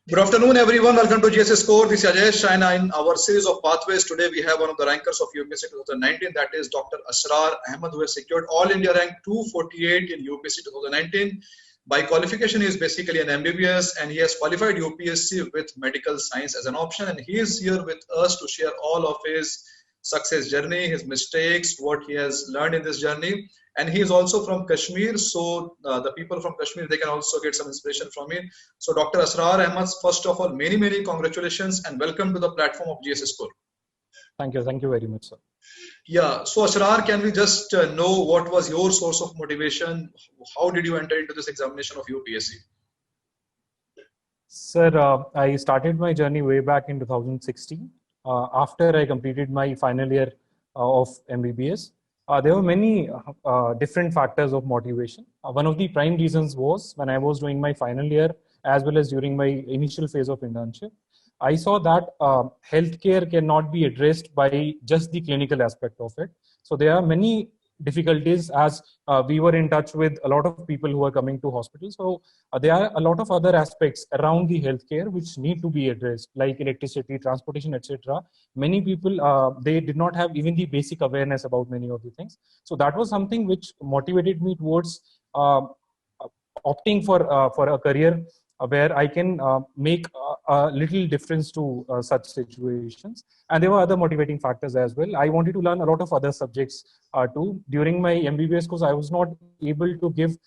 Good afternoon, everyone. Welcome to GSS Core. This is Ajesh, and in our series of pathways today, we have one of the rankers of UPSC 2019, that is Dr. Asrar Ahmed, who has secured All India rank 248 in UPSC 2019. By qualification, he is basically an MBBS, and he has qualified UPSC with medical science as an option. And he is here with us to share all of his success journey, his mistakes, what he has learned in this journey. And he is also from Kashmir, so the people from Kashmir, they can also get some inspiration from it. So Dr. Asrar Ahmed, first of all, many congratulations and welcome to the platform of GSS Core. Thank you very much, sir. Yeah, so Asrar, can we just know what was your source of motivation? How did you enter into this examination of UPSC? Sir, I started my journey way back in 2016. After I completed my final year of MBBS, there were many different factors of motivation. One of the prime reasons was when I was doing my final year, as well as during my initial phase of internship, I saw that healthcare cannot be addressed by just the clinical aspect of it. So there are many difficulties, as we were in touch with a lot of people who are coming to hospitals. So there are a lot of other aspects around the healthcare which need to be addressed, like electricity, transportation, etc. Many people, they did not have even the basic awareness about many of the things. So that was something which motivated me towards opting for a career where I can make a little difference to such situations. And there were other motivating factors as well. I wanted to learn a lot of other subjects too. During my MBBS course, I was not able to give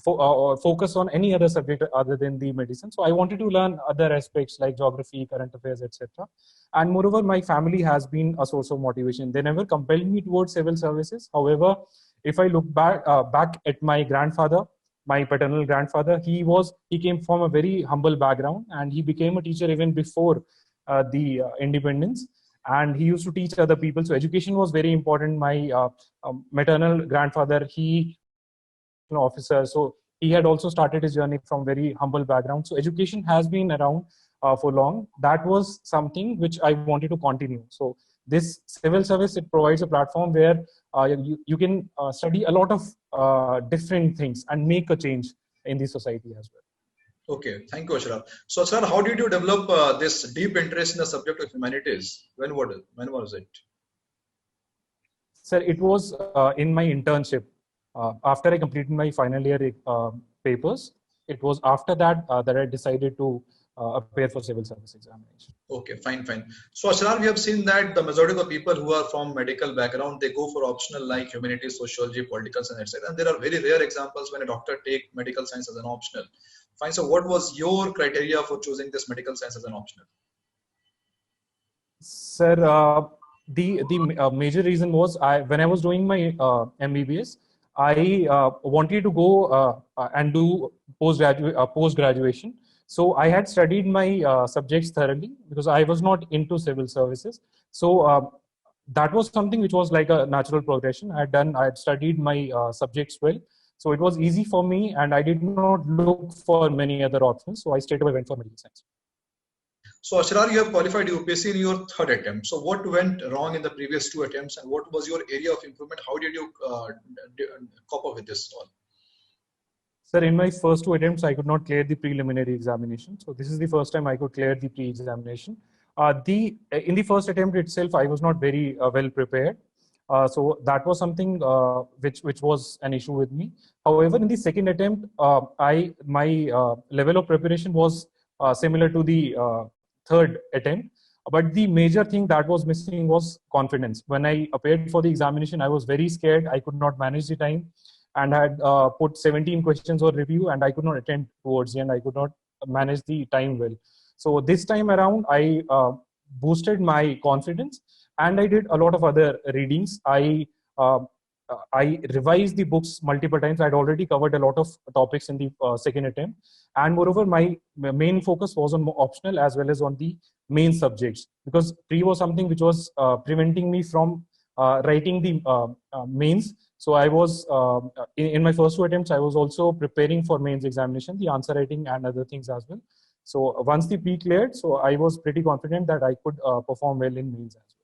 focus on any other subject other than the medicine. So I wanted to learn other aspects like geography, current affairs, etc. And moreover, my family has been a source of motivation. They never compelled me towards civil services. However, if I look back at my grandfather, my paternal grandfather, he came from a very humble background, and he became a teacher even before the independence. And he used to teach other people. So education was very important. My maternal grandfather, he was an officer. So he had also started his journey from very humble background. So education has been around for long. That was something which I wanted to continue. So this civil service, it provides a platform where you can study a lot of different things and make a change in the society as well. Okay, thank you, Asrar. So, sir, how did you develop this deep interest in the subject of humanities? When was it? Sir, it was in my internship. After I completed my final year papers, it was after that that I decided to appear for civil service examination. Okay, fine. So, Asrar, we have seen that the majority of the people who are from medical background, they go for optional like humanities, sociology, political science, etc. And there are very rare examples when a doctor take medical science as an optional. Fine. So, what was your criteria for choosing this medical science as an optional? Sir, the major reason was when I was doing my MBBS, I wanted to go and do post graduation. So I had studied my subjects thoroughly because I was not into civil services. So that was something which was like a natural progression. I had studied my subjects well. So it was easy for me, and I did not look for many other options. So I straight away went for medical science. So Asrar, you have qualified UPSC in your third attempt. So what went wrong in the previous two attempts, and what was your area of improvement? How did you cope up with this all? Sir, in my first two attempts, I could not clear the preliminary examination. So this is the first time I could clear the pre-examination. In the first attempt itself, I was not very well prepared. So that was something which was an issue with me. However, in the second attempt, my level of preparation was similar to the third attempt. But the major thing that was missing was confidence. When I appeared for the examination, I was very scared. I could not manage the time, and I had put 17 questions on review, and I could not attend towards the end. I could not manage the time well. So this time around, I boosted my confidence, and I did a lot of other readings. I revised the books multiple times. I'd already covered a lot of topics in the second attempt. And moreover, my main focus was on optional as well as on the main subjects, because pre was something which was preventing me from writing the mains. So I was, in my first two attempts, I was also preparing for mains examination, the answer writing and other things as well. So once the pre cleared, so I was pretty confident that I could perform well in mains as well.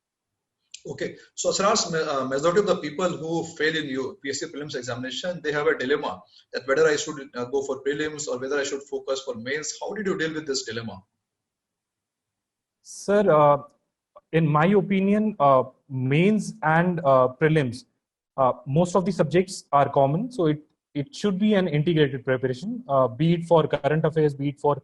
Okay, so Asrar's majority of the people who fail in UPSC prelims examination, they have a dilemma that whether I should go for prelims or whether I should focus for mains. How did you deal with this dilemma? Sir, in my opinion, mains and prelims, most of the subjects are common, so it should be an integrated preparation, be it for current affairs, be it for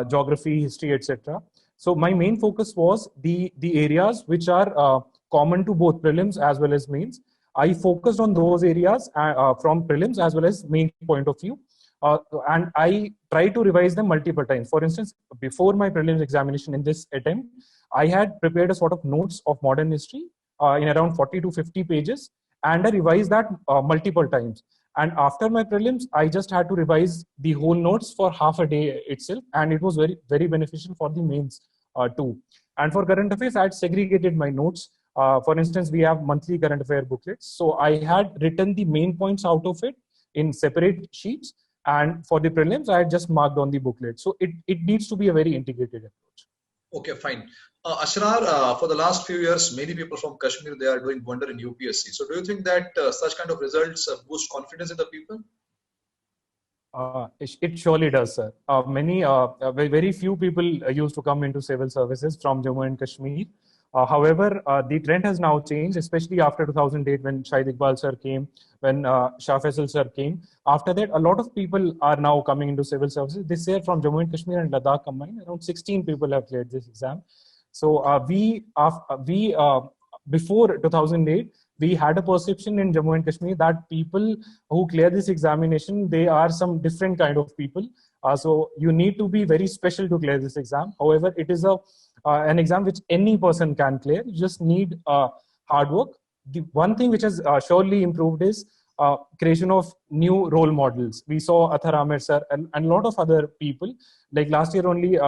geography, history, etc. So my main focus was the areas which are common to both prelims as well as mains. I focused on those areas from prelims as well as main point of view. And I try to revise them multiple times. For instance, before my prelims examination in this attempt, I had prepared a sort of notes of modern history in around 40 to 50 pages, and I revised that multiple times. And after my prelims, I just had to revise the whole notes for half a day itself, and it was very, very beneficial for the mains too. And for current affairs, I had segregated my notes. For instance, we have monthly current affair booklets. So I had written the main points out of it in separate sheets. And for the prelims, I had just marked on the booklet. So it needs to be a very integrated approach. Okay, fine. Asrar, for the last few years, many people from Kashmir, they are doing wonder in UPSC. So do you think that such kind of results boost confidence in the people? It surely does, sir. Very few people used to come into civil services from Jammu and Kashmir. However, the trend has now changed, especially after 2008 when Shahid Iqbal sir came, when Shah Faisal sir came. After that, a lot of people are now coming into civil services. This year from Jammu and Kashmir and Ladakh combined, around 16 people have cleared this exam. So before 2008, we had a perception in Jammu and Kashmir that people who clear this examination, they are some different kind of people. So you need to be very special to clear this exam. However, it is an exam which any person can clear. You just need hard work. The one thing which has surely improved is creation of new role models. We saw Athar Amer sir and a lot of other people. Like last year only,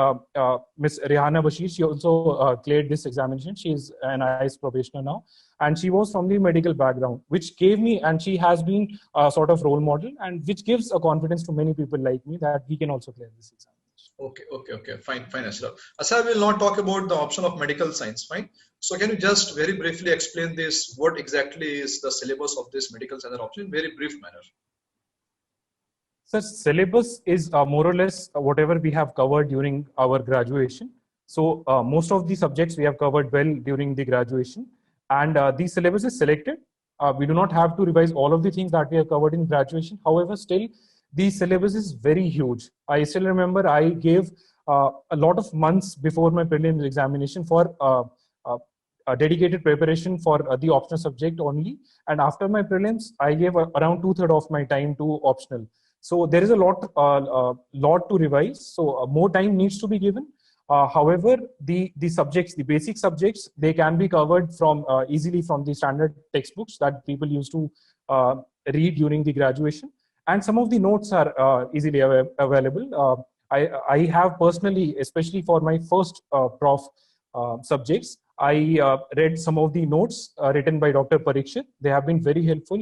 Miss Rehana Bashir, she also cleared this examination. She is an IAS probationer now. And she was from the medical background, which gave me, and she has been a sort of role model, and which gives a confidence to many people like me that we can also clear this exam. Okay. Fine, Ashraf. Ashraf will not talk about the option of medical science, fine. So can you just very briefly explain this? What exactly is the syllabus of this medical science option in very brief manner? So syllabus is more or less whatever we have covered during our graduation. So most of the subjects we have covered well during the graduation, and the syllabus is selected. We do not have to revise all of the things that we have covered in graduation. However, still the syllabus is very huge. I still remember I gave a lot of months before my prelims examination for a dedicated preparation for the optional subject only. And after my prelims, I gave around 2/3 of my time to optional. So there is a lot to revise. So more time needs to be given. However, the subjects, the basic subjects, they can be covered from easily from the standard textbooks that people used to read during the graduation. And some of the notes are easily available. I have personally, especially for my first prof subjects, I read some of the notes written by Dr. Parikshit. They have been very helpful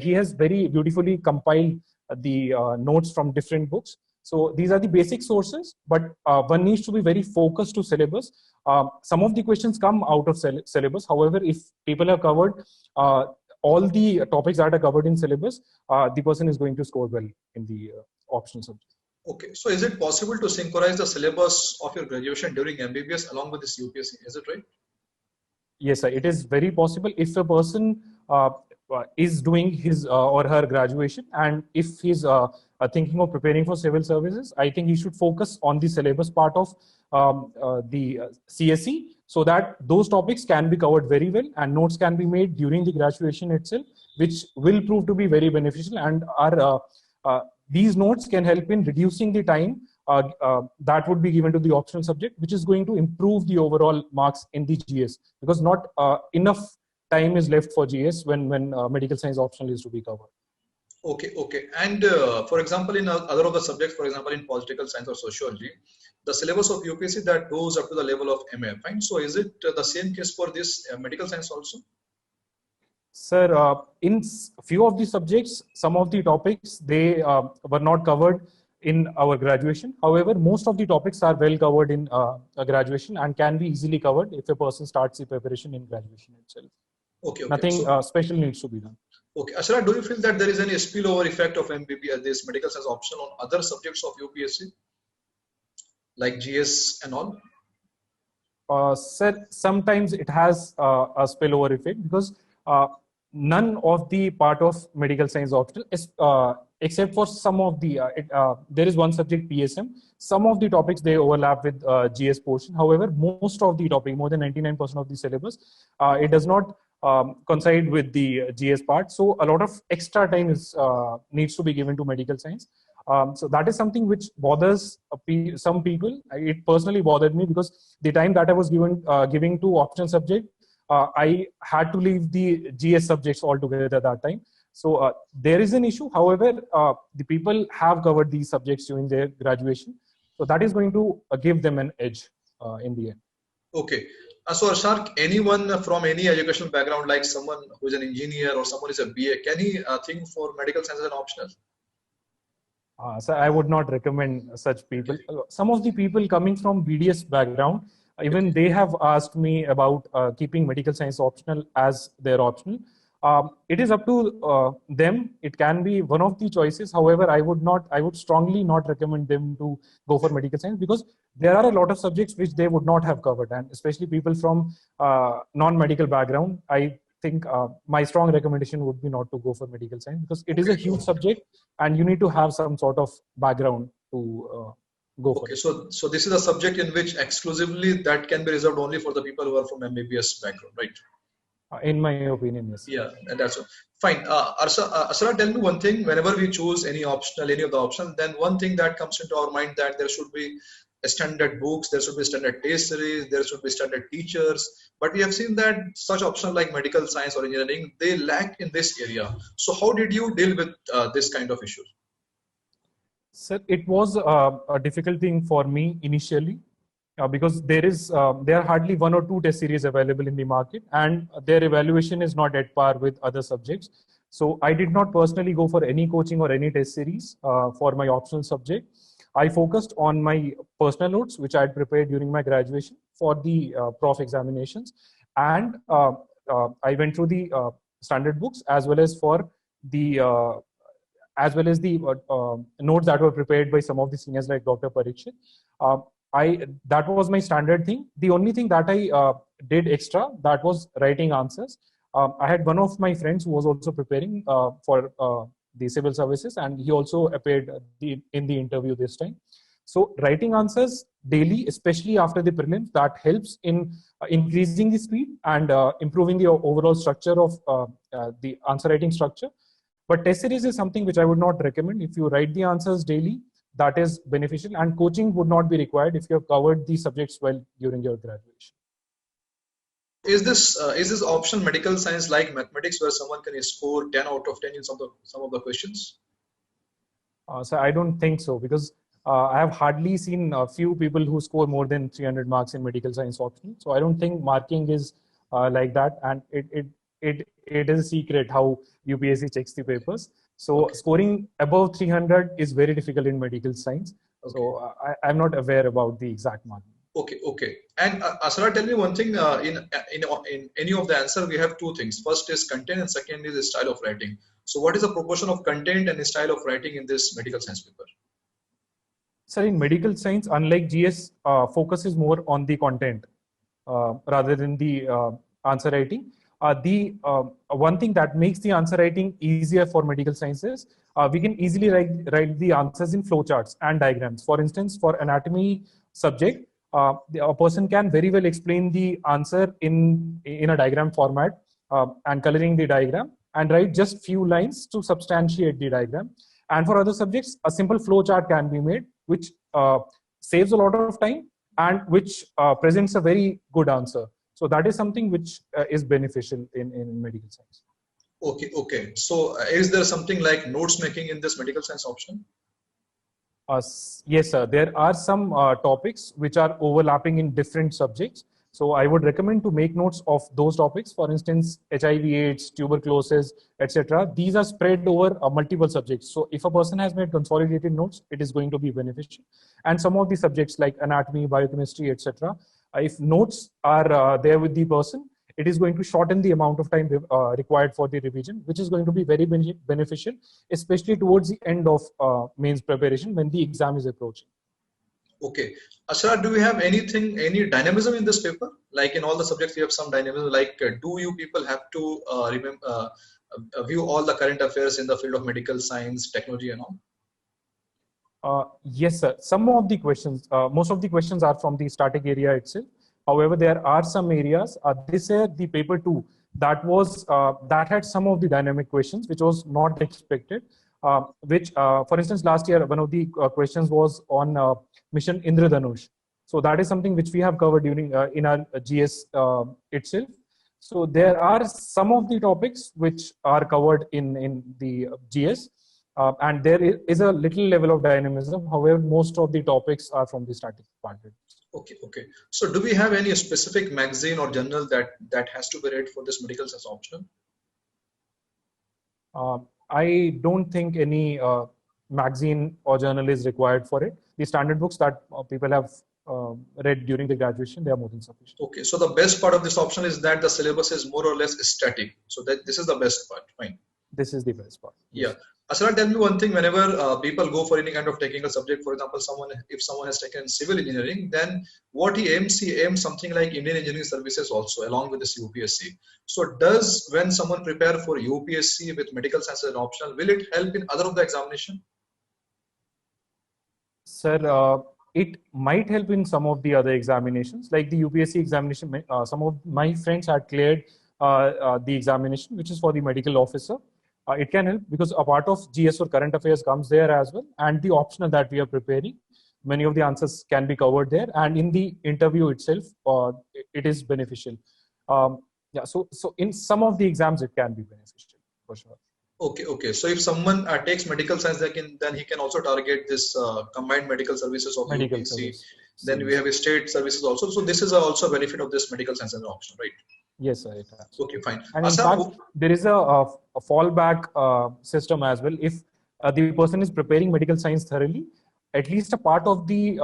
he has very beautifully compiled the notes from different books. So these are the basic sources, but one needs to be very focused to syllabus. Some of the questions come out of syllabus. However, if people have covered all the topics that are covered in syllabus, the person is going to score well in the optional subject. Okay, so is it possible to synchronize the syllabus of your graduation during MBBS along with this UPSC? Is it right? Yes, sir. It is very possible if a person is doing his or her graduation, and if he's thinking of preparing for civil services, I think he should focus on the syllabus part of the CSE, so that those topics can be covered very well and notes can be made during the graduation itself, which will prove to be very beneficial, and these notes can help in reducing the time that would be given to the optional subject, which is going to improve the overall marks in the GS, because not enough time is left for GS when medical science optional is to be covered. Okay. And for example, in other of the subjects, for example, in political science or sociology, the syllabus of UPSC that goes up to the level of MA, fine. So is it the same case for this medical science also? Sir, in few of the subjects, some of the topics, they were not covered in our graduation. However, most of the topics are well covered in a graduation and can be easily covered if a person starts the preparation in graduation itself. Okay, okay. Nothing So, special needs to be done. okay, Asra, do you feel that there is any spillover effect of MBBS, this medical science option, on other subjects of UPSC, like GS and all? Sir, sometimes it has a spillover effect because none of the part of medical science optional is except for some of the there is one subject PSM. Some of the topics they overlap with GS portion. However, most of the topic, more than 99% of the syllabus, it does not coincide with the GS part. So a lot of extra time is needs to be given to medical science. So that is something which bothers some people. It personally bothered me because the time that I was giving to optional subject, I had to leave the GS subjects altogether at that time. So there is an issue. However, the people have covered these subjects during their graduation. So that is going to give them an edge in the end. Okay. So Ashraf, anyone from any educational background, like someone who is an engineer or someone who is a BA, can he think for medical science as an optional? So I would not recommend such people. Some of the people coming from BDS background, even they have asked me about keeping medical science optional as their optional. It is up to them. It can be one of the choices. However, I would strongly not recommend them to go for medical science because there are a lot of subjects which they would not have covered, and especially people from non-medical background. I think my strong recommendation would be not to go for medical science because it is a huge subject and you need to have some sort of background to go for Okay, it. so this is a subject in which exclusively that can be reserved only for the people who are from MBBS background, right? In my opinion, yes. Yeah, and that's fine. Asra, tell me one thing. Whenever we choose any optional, any of the options, then one thing that comes into our mind that there should be standard books, there should be standard test series, there should be standard teachers. But we have seen that such options like medical science or engineering, they lack in this area. So how did you deal with this kind of issues? Sir, it was a difficult thing for me initially because there are hardly one or two test series available in the market, and their evaluation is not at par with other subjects. So I did not personally go for any coaching or any test series for my optional subject. I focused on my personal notes, which I had prepared during my graduation for the prof examinations, and I went through the standard books as well as for the notes that were prepared by some of the seniors like Dr. Parikshit. That was my standard thing. The only thing that I did extra, that was writing answers. I had one of my friends who was also preparing for the civil services, and he also appeared in the interview this time. So writing answers daily, especially after the prelims, that helps in increasing the speed and improving the overall structure of the answer writing structure. But test series is something which I would not recommend. If you write the answers daily, that is beneficial, and coaching would not be required if you have covered the subjects well during your graduation. Is this option medical science like mathematics, where someone can score 10 out of 10 in some of the questions? So I don't think so, because I have hardly seen a few people who score more than 300 marks in medical science option. So I don't think marking is like that, and it is a secret how UPSC checks the papers. So scoring above 300 is very difficult in medical science. Okay. So I'm not aware about the exact marking. Okay. And Asra, tell me one thing. In any of the answer, we have two things. First is content, and second is the style of writing. So, what is the proportion of content and the style of writing in this medical science paper? Sir, in medical science, unlike GS, focuses more on the content rather than the answer writing. The one thing that makes the answer writing easier for medical sciences, we can easily write the answers in flowcharts and diagrams. For instance, for anatomy subject, a person can very well explain the answer in a diagram format and coloring the diagram and write just few lines to substantiate the diagram. And for other subjects, a simple flowchart can be made, which saves a lot of time and which presents a very good answer. So that is something which is beneficial in medical science. Okay. So is there something like notes making in this medical science option? Yes, sir. There are some topics which are overlapping in different subjects. So I would recommend to make notes of those topics. For instance, HIV/AIDS, tuberculosis, etc. These are spread over multiple subjects. So if a person has made consolidated notes, it is going to be beneficial. And some of the subjects like anatomy, biochemistry, etc. If notes are there with the person, it is going to shorten the amount of time required for the revision, which is going to be very beneficial, especially towards the end of mains preparation when the exam is approaching. Okay. Asrar, do we have any dynamism in this paper? Like in all the subjects, we have some dynamism. Like, do you people have to view all the current affairs in the field of medical science, technology, and all? Yes, sir. Some of the questions, most of the questions are from the static area itself. However, there are some areas. This year, the paper 2, that had some of the dynamic questions, which was not expected. For instance, last year, one of the questions was on mission Indradhanush. So that is something which we have covered during in our GS itself. So there are some of the topics which are covered in the GS, and there is a little level of dynamism. However, most of the topics are from the static part. Okay, okay. So do we have any specific magazine or journal that has to be read for this medical science optional? I don't think any magazine or journal is required for it. The standard books that people have read during the graduation, they are more than sufficient. Okay, so the best part of this option is that the syllabus is more or less static. So that this is the best part. Fine. This is the best part. Yeah. Asra, tell me one thing. Whenever people go for any kind of technical subject, for example, if someone has taken civil engineering, then what he aims something like Indian Engineering Services also, along with this UPSC. So when someone prepare for UPSC with medical science as an optional, will it help in other of the examination? Sir, it might help in some of the other examinations, like the UPSC examination. Some of my friends had cleared the examination, which is for the medical officer. It can help because a part of GS or current affairs comes there as well, and the optional that we are preparing, many of the answers can be covered there, and in the interview itself, it is beneficial. Yeah, so in some of the exams, it can be beneficial for sure. Okay, okay. So if someone takes medical science, then he can also target this combined medical services of UPSC. Then we have state services also. So this is also a benefit of this medical science as an option, right? Yes, sir. It has. Okay, fine. And in fact, there is a fallback system as well. If the person is preparing medical science thoroughly, at least a part of the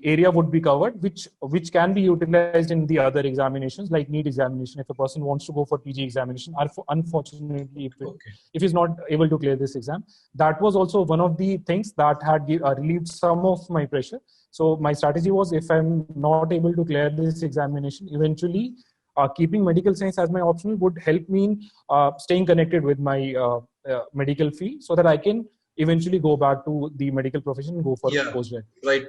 area would be covered, which can be utilized in the other examinations, like NEET examination. If a person wants to go for PG examination, unfortunately, if he's not able to clear this exam, that was also one of the things that had relieved some of my pressure. So my strategy was, if I'm not able to clear this examination, eventually keeping medical science as my optional would help me in staying connected with my medical field, so that I can eventually go back to the medical profession and go for postgrad. Right.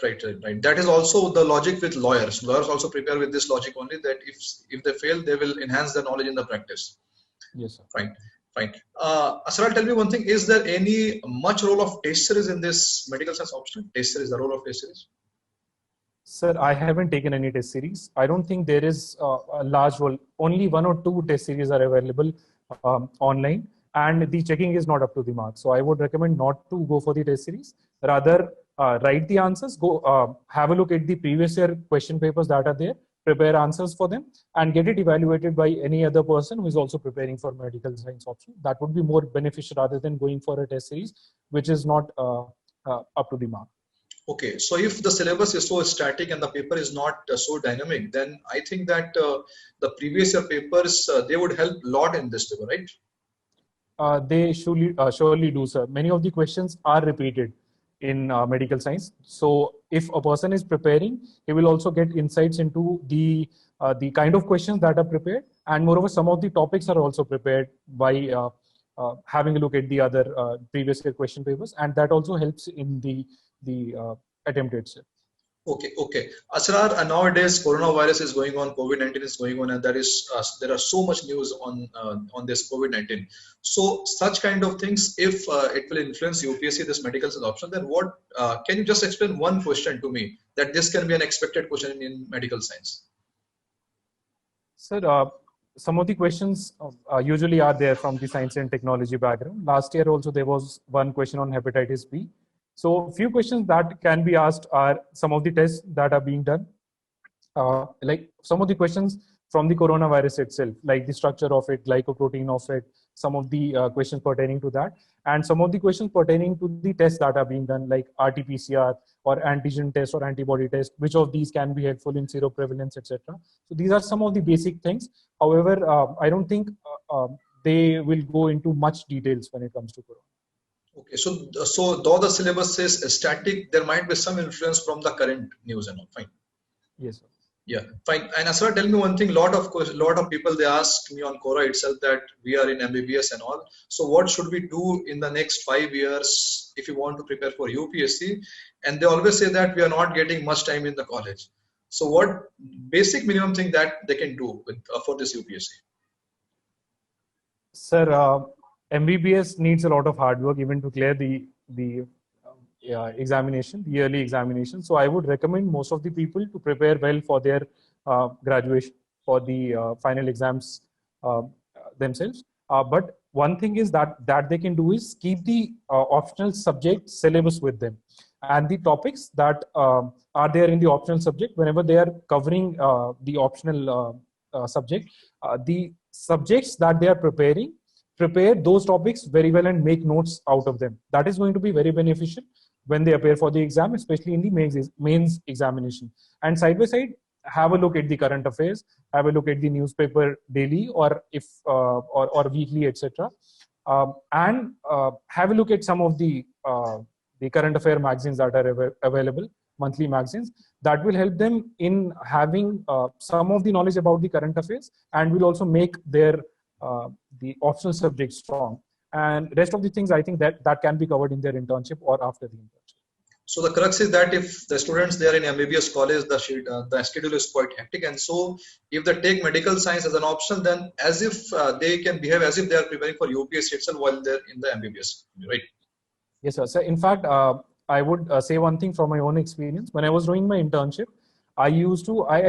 That is also the logic with lawyers. Lawyers also prepare with this logic only, that if they fail, they will enhance their knowledge in the practice. Yes, sir. Fine. Asrar, tell me one thing. Is there any much role of test series in this medical science option? Test series, the role of test series? Sir, I haven't taken any test series. I don't think there is a large role. Only 1 or 2 test series are available online, and the checking is not up to the mark. So I would recommend not to go for the test series. Rather, write the answers, go have a look at the previous year question papers that are there, prepare answers for them, and get it evaluated by any other person who is also preparing for medical science option. That would be more beneficial rather than going for a test series, which is not up to the mark. Okay, so if the syllabus is so static and the paper is not so dynamic, then I think that the previous year papers, they would help a lot in this paper, right? They surely do, sir. Many of the questions are repeated in medical science. So if a person is preparing, he will also get insights into the kind of questions that are prepared. And moreover, some of the topics are also prepared by having a look at the other previous year question papers. And that also helps in the attempt itself. Okay. Asrar, nowadays coronavirus is going on, COVID-19 is going on, and there are so much news on this COVID-19. So such kind of things, if it will influence UPSC, this medical science option, then what? Can you just explain one question to me that this can be an expected question in medical science? Sir, some of the questions usually are there from the science and technology background. Last year also there was one question on hepatitis B. So few questions that can be asked are some of the tests that are being done. like some of the questions from the coronavirus itself, like the structure of it, glycoprotein of it, some of the questions pertaining to that, and some of the questions pertaining to the tests that are being done, like RT-PCR or antigen test or antibody test, which of these can be helpful in seroprevalence, etc. So these are some of the basic things. However, I don't think they will go into much details when it comes to corona. Okay, so though the syllabus is static, there might be some influence from the current news and all. Fine. Yes, sir. Yeah, fine. And Asra, tell me one thing. Lot of people, they ask me on Quora itself that we are in MBBS and all. So what should we do in the next 5 years if you want to prepare for UPSC? And they always say that we are not getting much time in the college. So what basic minimum thing that they can do for this UPSC? Sir, MBBS needs a lot of hard work even to clear the examination, the yearly examination. So I would recommend most of the people to prepare well for their graduation, for the final exams themselves. But one thing is that they can do is keep the optional subject syllabus with them, and the topics that are there in the optional subject, whenever they are covering the optional subject, the subjects that they are preparing, prepare those topics very well and make notes out of them. That is going to be very beneficial when they appear for the exam, especially in the mains examination. And side by side, have a look at the current affairs, have a look at the newspaper daily or if or weekly, etc. And have a look at some of the current affair magazines that are available, monthly magazines. That will help them in having some of the knowledge about the current affairs, and will also make their the optional subject strong. And rest of the things, I think that can be covered in their internship or after the internship. So the crux is that if the students, they are in MBBS college, the schedule is quite hectic, and so if they take medical science as an option, then as if they can behave as if they are preparing for UPSC itself while they're in the MBBS, right? Yes, sir. So in fact, I would say one thing from my own experience. When I was doing my internship, I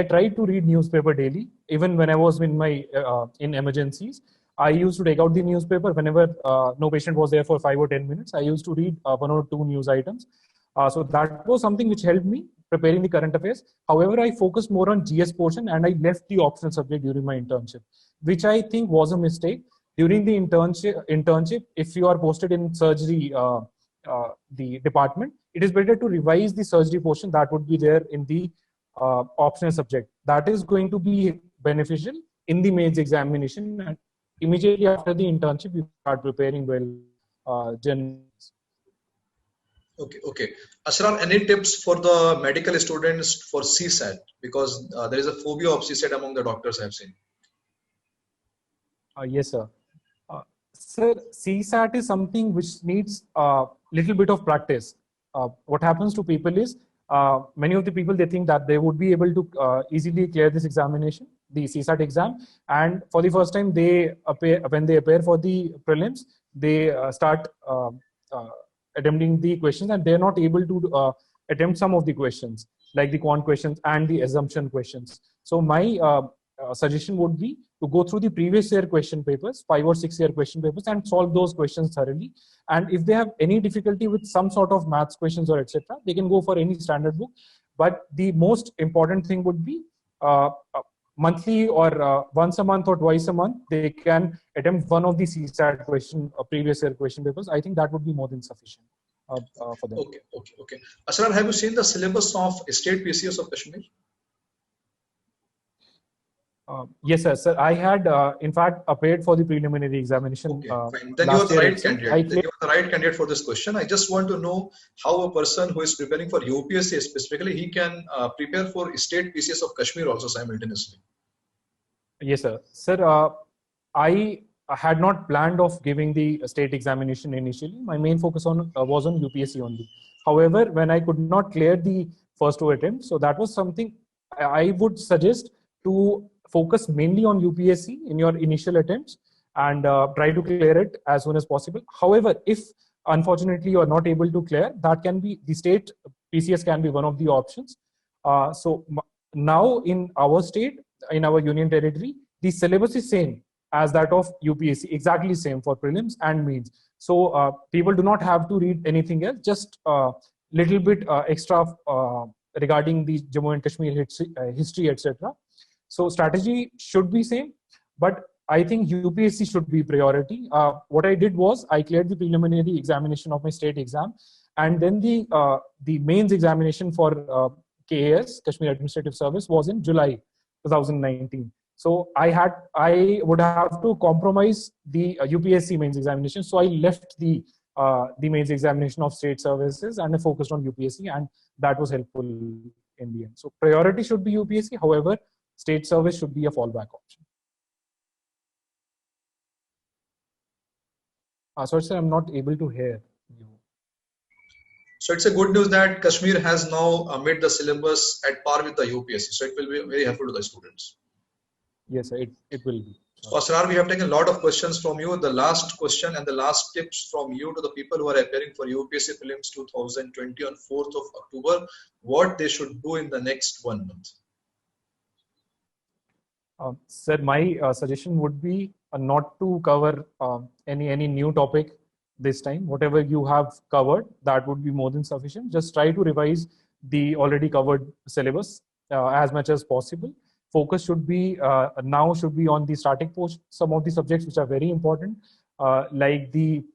tried to read newspaper daily, even when I was in my in emergencies. I used to take out the newspaper whenever no patient was there for 5 or 10 minutes. I used to read 1 or 2 news items. So that was something which helped me preparing the current affairs. However, I focused more on GS portion and I left the optional subject during my internship, which I think was a mistake. During the internship, if you are posted in surgery, the department, it is better to revise the surgery portion that would be there in the optional subject. That is going to be beneficial in the mains examination, and immediately after the internship, you start preparing well generally. Okay. Asrar, any tips for the medical students for CSAT? Because there is a phobia of CSAT among the doctors I've seen. Yes, sir. Sir, CSAT is something which needs a little bit of practice. What happens to people is, many of the people, they think that they would be able to easily clear this examination, the CSAT exam, and for the first time when they appear for the prelims, they start attempting the questions, and they're not able to attempt some of the questions, like the quant questions and the assumption questions. So my suggestion would be to go through the previous year question papers, 5 or 6 year question papers, and solve those questions thoroughly. And if they have any difficulty with some sort of maths questions or etc., they can go for any standard book. But the most important thing would be monthly or once a month or twice a month, they can attempt one of the CSAT previous year question papers. I think that would be more than sufficient for them. Okay. Asrar, have you seen the syllabus of State PCS of Kashmir? Yes, sir. I had, in fact, appeared for the preliminary examination. Okay, fine. Then you are the right candidate. You are the right candidate for this question. I just want to know how a person who is preparing for UPSC specifically, he can prepare for State PCS of Kashmir also simultaneously. Yes, sir. Sir, I had not planned of giving the state examination initially. My main focus was on UPSC only. However, when I could not clear the first 2 attempts, so that was something I would suggest to focus mainly on UPSC in your initial attempts and try to clear it as soon as possible. However, if unfortunately you are not able to clear, that can be the state PCS can be one of the options. So now in our state, in our union territory, the syllabus is same as that of UPSC, exactly same for prelims and mains. So people do not have to read anything else, just little bit extra regarding the Jammu and Kashmir history, etc. So strategy should be same, but I think UPSC should be priority. What I did was I cleared the preliminary examination of my state exam, and then the mains examination for KAS, Kashmir Administrative Service, was in July 2019. So I would have to compromise the UPSC mains examination. So I left the mains examination of state services and I focused on UPSC, and that was helpful in the end. So priority should be UPSC. However, state service should be a fallback option. Sorry, sir, I'm not able to hear you. So it's a good news that Kashmir has now made the syllabus at par with the UPSC. So it will be very helpful to the students. Yes, sir, it will be. So Asrar, we have taken a lot of questions from you. The last question and the last tips from you to the people who are appearing for UPSC Prelims 2020 on 4th of October, what they should do in the next 1 month. Sir, my suggestion would be not to cover any new topic this time. Whatever you have covered, that would be more than sufficient. Just try to revise the already covered syllabus as much as possible. Focus should be now on the static portion, some of the subjects which are very important, like the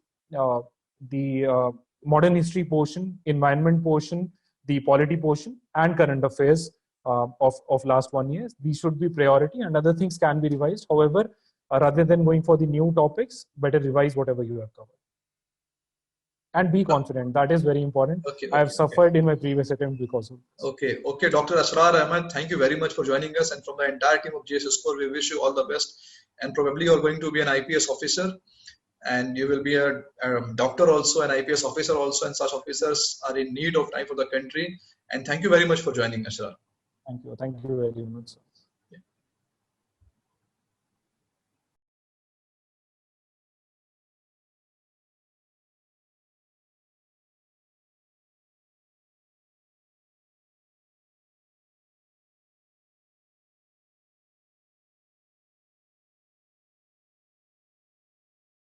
modern history portion, environment portion, the polity portion, and current affairs of last 1 year. These should be priority, and other things can be revised. However, rather than going for the new topics, better revise whatever you have covered. And be confident. That is very important. I have suffered in my previous attempt because of this. Okay, Dr. Asrar Ahmed, thank you very much for joining us. And from the entire team of GS Score, we wish you all the best. And probably you're going to be an IPS officer, and you will be a doctor also, an IPS officer also, and such officers are in need of time for the country. And thank you very much for joining us, sir. Thank you very much, sir.